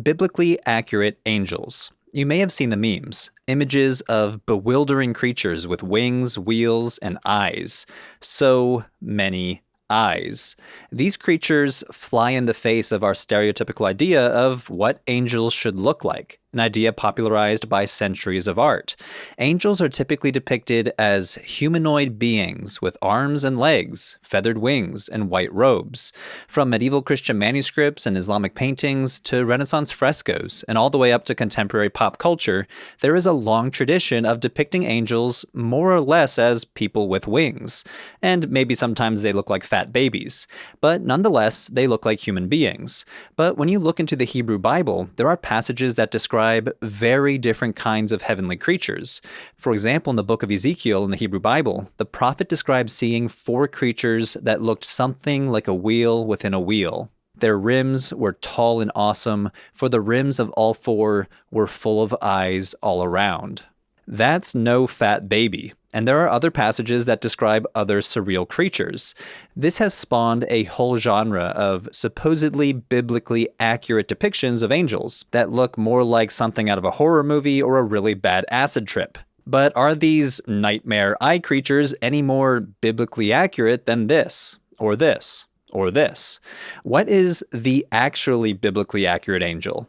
Biblically accurate angels. You may have seen the memes. Images of bewildering creatures with wings, wheels, and eyes. So many eyes. These creatures fly in the face of our stereotypical idea of what angels should look like, an idea popularized by centuries of art. Angels are typically depicted as humanoid beings with arms and legs, feathered wings, and white robes. From medieval Christian manuscripts and Islamic paintings to Renaissance frescoes, and all the way up to contemporary pop culture, there is a long tradition of depicting angels more or less as people with wings. And maybe sometimes they look like fat babies. But nonetheless, they look like human beings. But when you look into the Hebrew Bible, there are passages that describe very different kinds of heavenly creatures. For example, in the book of Ezekiel in the Hebrew Bible, the prophet describes seeing 4 creatures that looked something like a wheel within a wheel. Their rims were tall and awesome, for the rims of all 4 were full of eyes all around. That's no fat baby. And there are other passages that describe other surreal creatures. This has spawned a whole genre of supposedly biblically accurate depictions of angels that look more like something out of a horror movie or a really bad acid trip. But are these nightmare eye creatures any more biblically accurate than this, or this, or this? What is the actually biblically accurate angel?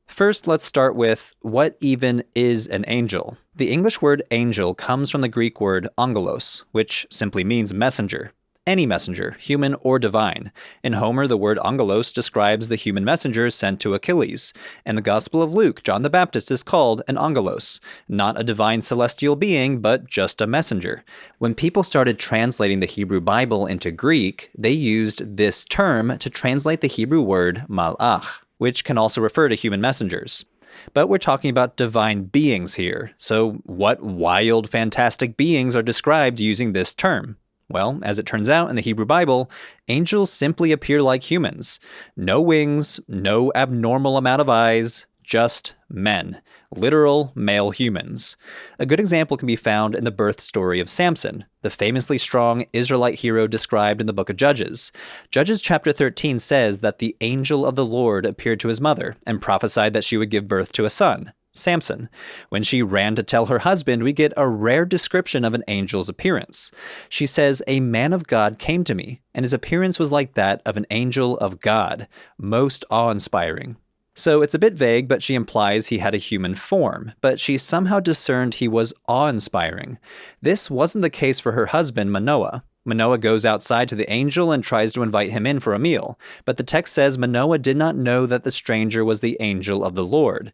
First, let's start with what even is an angel. The English word angel comes from the Greek word angelos, which simply means messenger. Any messenger, human or divine. In Homer, the word angelos describes the human messenger sent to Achilles. In the Gospel of Luke, John the Baptist is called an angelos, not a divine celestial being, but just a messenger. When people started translating the Hebrew Bible into Greek, they used this term to translate the Hebrew word malach, which can also refer to human messengers. But we're talking about divine beings here, so what wild, fantastic beings are described using this term? Well, as it turns out in the Hebrew Bible, angels simply appear like humans. No wings, no abnormal amount of eyes, just men. Literal male humans. A good example can be found in the birth story of Samson, the famously strong Israelite hero described in the book of Judges. Judges chapter 13 says that the angel of the Lord appeared to his mother and prophesied that she would give birth to a son, Samson. When she ran to tell her husband, we get a rare description of an angel's appearance. She says, "A man of God came to me, and his appearance was like that of an angel of God, most awe-inspiring." So it's a bit vague, but she implies he had a human form, but she somehow discerned he was awe-inspiring. This wasn't the case for her husband, Manoah. Manoah goes outside to the angel and tries to invite him in for a meal, but the text says Manoah did not know that the stranger was the angel of the Lord.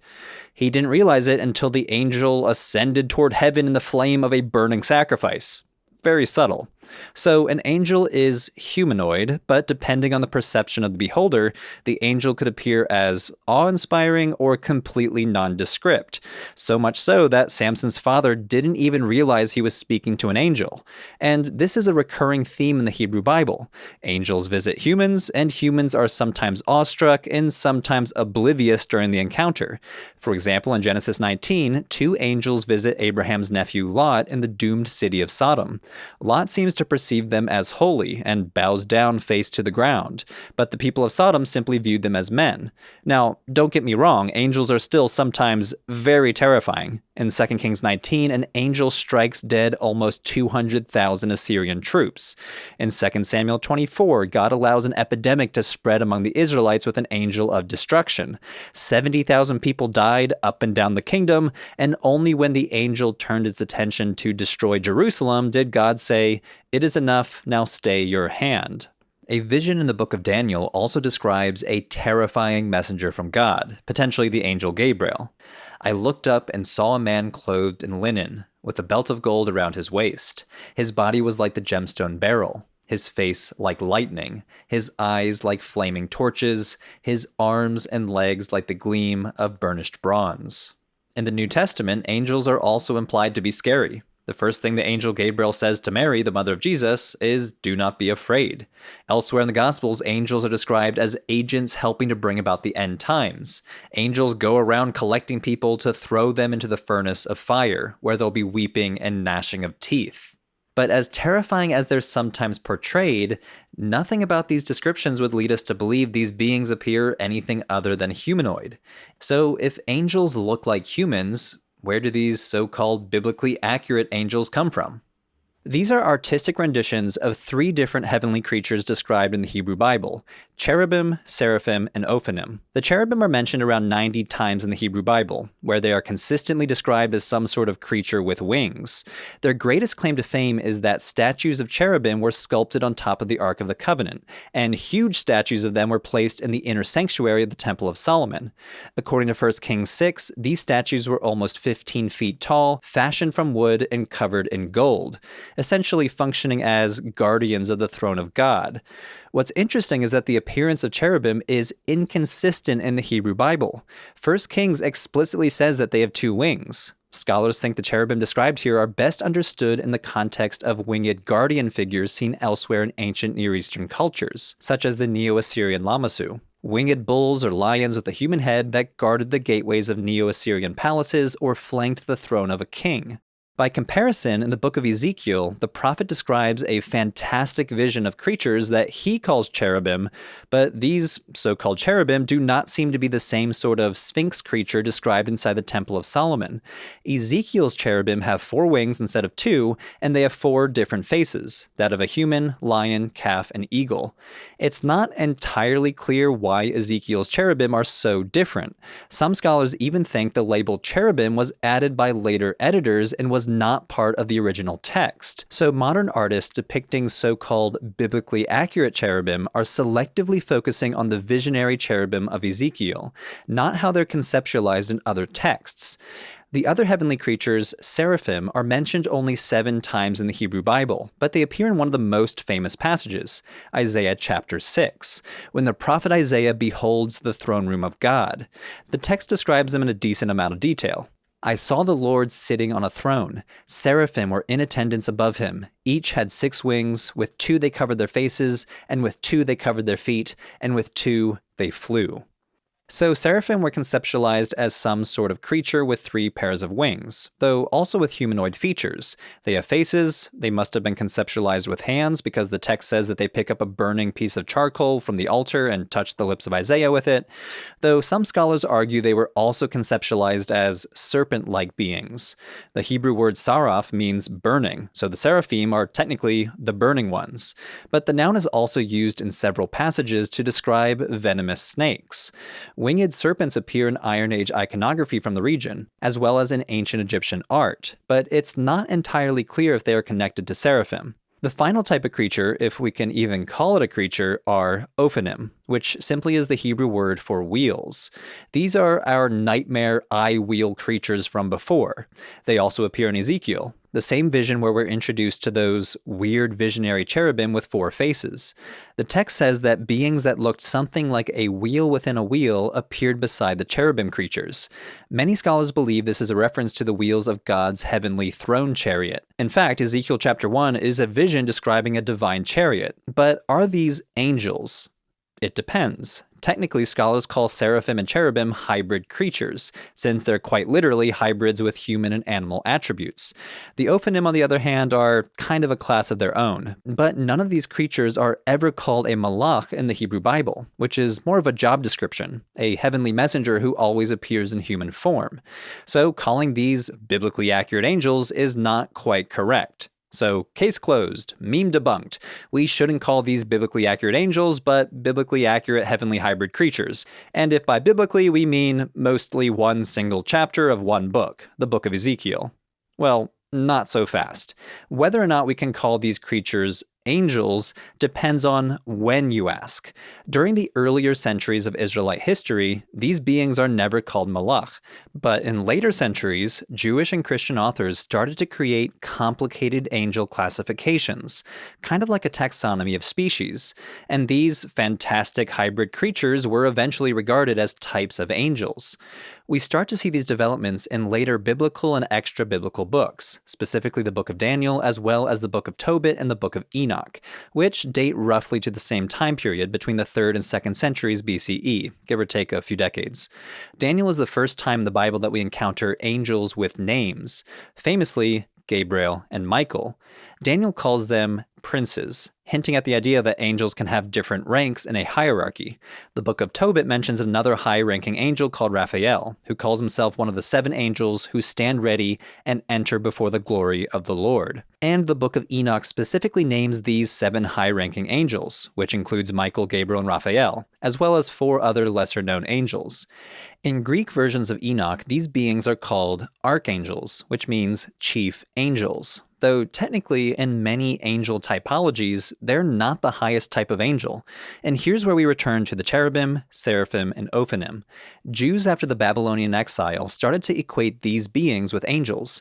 He didn't realize it until the angel ascended toward heaven in the flame of a burning sacrifice. Very subtle. So an angel is humanoid, but depending on the perception of the beholder, the angel could appear as awe-inspiring or completely nondescript. So much so that Samson's father didn't even realize he was speaking to an angel. And this is a recurring theme in the Hebrew Bible. Angels visit humans, and humans are sometimes awestruck and sometimes oblivious during the encounter. For example, in Genesis 19, 2 angels visit Abraham's nephew Lot in the doomed city of Sodom. Lot seems to perceive them as holy and bows down face to the ground, but the people of Sodom simply viewed them as men. Now, don't get me wrong, angels are still sometimes very terrifying. In 2 Kings 19, an angel strikes dead almost 200,000 Assyrian troops. In 2 Samuel 24, God allows an epidemic to spread among the Israelites with an angel of destruction. 70,000 people died up and down the kingdom, and only when the angel turned its attention to destroy Jerusalem did God say, "It is enough, now stay your hand." A vision in the book of Daniel also describes a terrifying messenger from God, potentially the angel Gabriel. "I looked up and saw a man clothed in linen, with a belt of gold around his waist. His body was like the gemstone beryl, his face like lightning, his eyes like flaming torches, his arms and legs like the gleam of burnished bronze." In the New Testament, angels are also implied to be scary. The first thing the angel Gabriel says to Mary, the mother of Jesus, is, "Do not be afraid." Elsewhere in the Gospels, angels are described as agents helping to bring about the end times. Angels go around collecting people to throw them into the furnace of fire, where they'll be weeping and gnashing of teeth. But as terrifying as they're sometimes portrayed, nothing about these descriptions would lead us to believe these beings appear anything other than humanoid. So if angels look like humans, where do these so-called biblically accurate angels come from? These are artistic renditions of three different heavenly creatures described in the Hebrew Bible: cherubim, seraphim, and ophanim. The cherubim are mentioned around 90 times in the Hebrew Bible, where they are consistently described as some sort of creature with wings. Their greatest claim to fame is that statues of cherubim were sculpted on top of the Ark of the Covenant, and huge statues of them were placed in the inner sanctuary of the Temple of Solomon. According to 1 Kings 6, these statues were almost 15 feet tall, fashioned from wood, and covered in gold, essentially functioning as guardians of the throne of God. What's interesting is that the appearance of cherubim is inconsistent in the Hebrew Bible. 1 Kings explicitly says that they have two wings. Scholars think the cherubim described here are best understood in the context of winged guardian figures seen elsewhere in ancient Near Eastern cultures, such as the Neo-Assyrian Lamassu. Winged bulls or lions with a human head that guarded the gateways of Neo-Assyrian palaces or flanked the throne of a king. By comparison, in the book of Ezekiel, the prophet describes a fantastic vision of creatures that he calls cherubim, but these so-called cherubim do not seem to be the same sort of sphinx creature described inside the Temple of Solomon. Ezekiel's cherubim have 4 wings instead of 2, and they have 4 different faces, that of a human, lion, calf, and eagle. It's not entirely clear why Ezekiel's cherubim are so different. Some scholars even think the label cherubim was added by later editors and was not part of the original text. So modern artists depicting so-called biblically accurate cherubim are selectively focusing on the visionary cherubim of Ezekiel, not how they're conceptualized in other texts. The other heavenly creatures, seraphim, are mentioned only 7 times in the Hebrew Bible, but they appear in one of the most famous passages, Isaiah chapter 6, when the prophet Isaiah beholds the throne room of God. The text describes them in a decent amount of detail. I saw the Lord sitting on a throne. Seraphim were in attendance above him. Each had 6 wings. With 2 they covered their faces, and with 2 they covered their feet, and with 2 they flew. So seraphim were conceptualized as some sort of creature with 3 pairs of wings, though also with humanoid features. They have faces. They must have been conceptualized with hands because the text says that they pick up a burning piece of charcoal from the altar and touch the lips of Isaiah with it, though some scholars argue they were also conceptualized as serpent-like beings. The Hebrew word saraph means burning, so the seraphim are technically the burning ones. But the noun is also used in several passages to describe venomous snakes. Winged serpents appear in Iron Age iconography from the region, as well as in ancient Egyptian art, but it's not entirely clear if they are connected to seraphim. The final type of creature, if we can even call it a creature, are ophanim, which simply is the Hebrew word for wheels. These are our nightmare eye-wheel creatures from before. They also appear in Ezekiel, the same vision where we're introduced to those weird visionary cherubim with 4 faces. The text says that beings that looked something like a wheel within a wheel appeared beside the cherubim creatures. Many scholars believe this is a reference to the wheels of God's heavenly throne chariot. In fact, Ezekiel chapter 1 is a vision describing a divine chariot. But are these angels? It depends. Technically, scholars call seraphim and cherubim hybrid creatures, since they're quite literally hybrids with human and animal attributes. The ophanim, on the other hand, are kind of a class of their own, but none of these creatures are ever called a malach in the Hebrew Bible, which is more of a job description, a heavenly messenger who always appears in human form. So calling these biblically accurate angels is not quite correct. So, case closed, meme debunked. We shouldn't call these biblically accurate angels, but biblically accurate heavenly hybrid creatures. And if by biblically we mean mostly one single chapter of one book, the book of Ezekiel. Well, not so fast. Whether or not we can call these creatures angels depends on when you ask. During the earlier centuries of Israelite history, these beings are never called malach. But in later centuries, Jewish and Christian authors started to create complicated angel classifications, kind of like a taxonomy of species. And these fantastic hybrid creatures were eventually regarded as types of angels. We start to see these developments in later biblical and extra-biblical books, specifically the book of Daniel, as well as the book of Tobit and the book of Enoch, which date roughly to the same time period between the 3rd and 2nd centuries BCE, give or take a few decades. Daniel is the first time in the Bible that we encounter angels with names. Famously, Gabriel, and Michael. Daniel calls them princes, hinting at the idea that angels can have different ranks in a hierarchy. The book of Tobit mentions another high-ranking angel called Raphael, who calls himself one of the 7 angels who stand ready and enter before the glory of the Lord. And the book of Enoch specifically names these 7 high-ranking angels, which includes Michael, Gabriel, and Raphael, as well as 4 other lesser-known angels. In Greek versions of Enoch, these beings are called archangels, which means chief angels. Though technically in many angel typologies, they're not the highest type of angel. And here's where we return to the cherubim, seraphim, and ophanim. Jews after the Babylonian exile started to equate these beings with angels.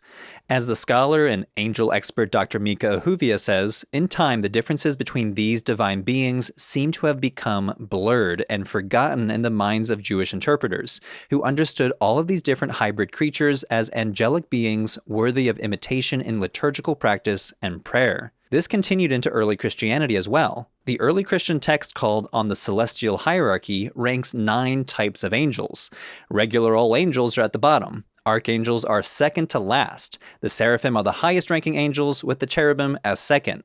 As the scholar and angel expert Dr. Mika Ahuvia says, in time the differences between these divine beings seem to have become blurred and forgotten in the minds of Jewish interpreters, who understood all of these different hybrid creatures as angelic beings worthy of imitation in liturgical practice and prayer. This continued into early Christianity as well. The early Christian text called On the Celestial Hierarchy ranks 9 types of angels. Regular old angels are at the bottom. Archangels are second to last. The seraphim are the highest ranking angels, with the cherubim as second.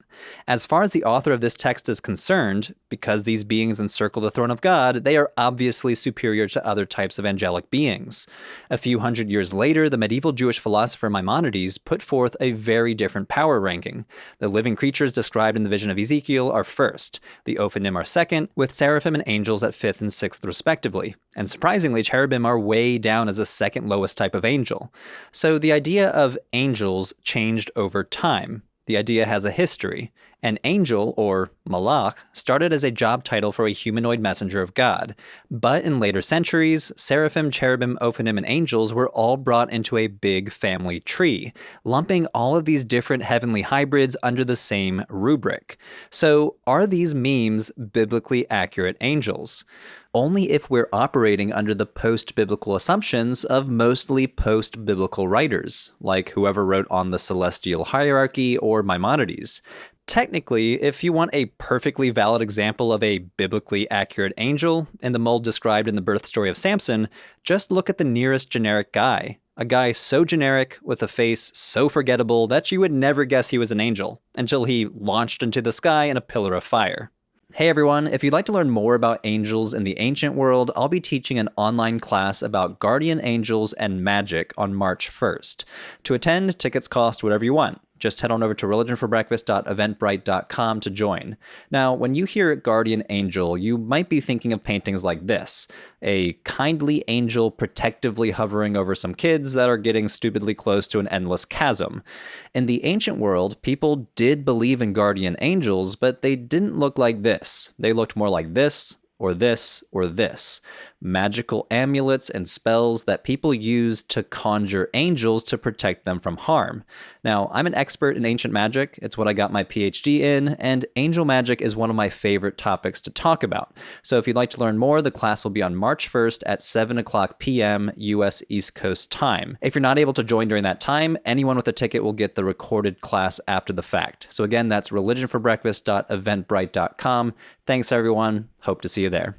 As far as the author of this text is concerned, because these beings encircle the throne of God, they are obviously superior to other types of angelic beings. A few hundred years later, the medieval Jewish philosopher Maimonides put forth a very different power ranking. The living creatures described in the vision of Ezekiel are first. The ophanim are second, with seraphim and angels at 5th and 6th respectively. And surprisingly, cherubim are way down as the second lowest type of angel. So the idea of angels changed over time. The idea has a history. An angel, or malach, started as a job title for a humanoid messenger of God. But in later centuries, seraphim, cherubim, ophanim, and angels were all brought into a big family tree, lumping all of these different heavenly hybrids under the same rubric. So are these memes biblically accurate angels? Only if we're operating under the post-biblical assumptions of mostly post-biblical writers, like whoever wrote On the Celestial Hierarchy or Maimonides. Technically, if you want a perfectly valid example of a biblically accurate angel, in the mold described in the birth story of Samson, just look at the nearest generic guy. A guy so generic, with a face so forgettable that you would never guess he was an angel, until he launched into the sky in a pillar of fire. Hey everyone, if you'd like to learn more about angels in the ancient world, I'll be teaching an online class about guardian angels and magic on March 1st. To attend, tickets cost whatever you want. Just head on over to religionforbreakfast.eventbrite.com to join. Now, when you hear guardian angel, you might be thinking of paintings like this: a kindly angel protectively hovering over some kids that are getting stupidly close to an endless chasm. In the ancient world, people did believe in guardian angels, but they didn't look like this. They looked more like this, or this, or this. Magical amulets and spells that people used to conjure angels to protect them from harm. Now, I'm an expert in ancient magic. It's what I got my PhD in, and angel magic is one of my favorite topics to talk about. So if you'd like to learn more, the class will be on March 1st at 7 o'clock p.m. U.S. East Coast time. If you're not able to join during that time, anyone with a ticket will get the recorded class after the fact. So again, that's religionforbreakfast.eventbrite.com. Thanks, everyone. Hope to see you there.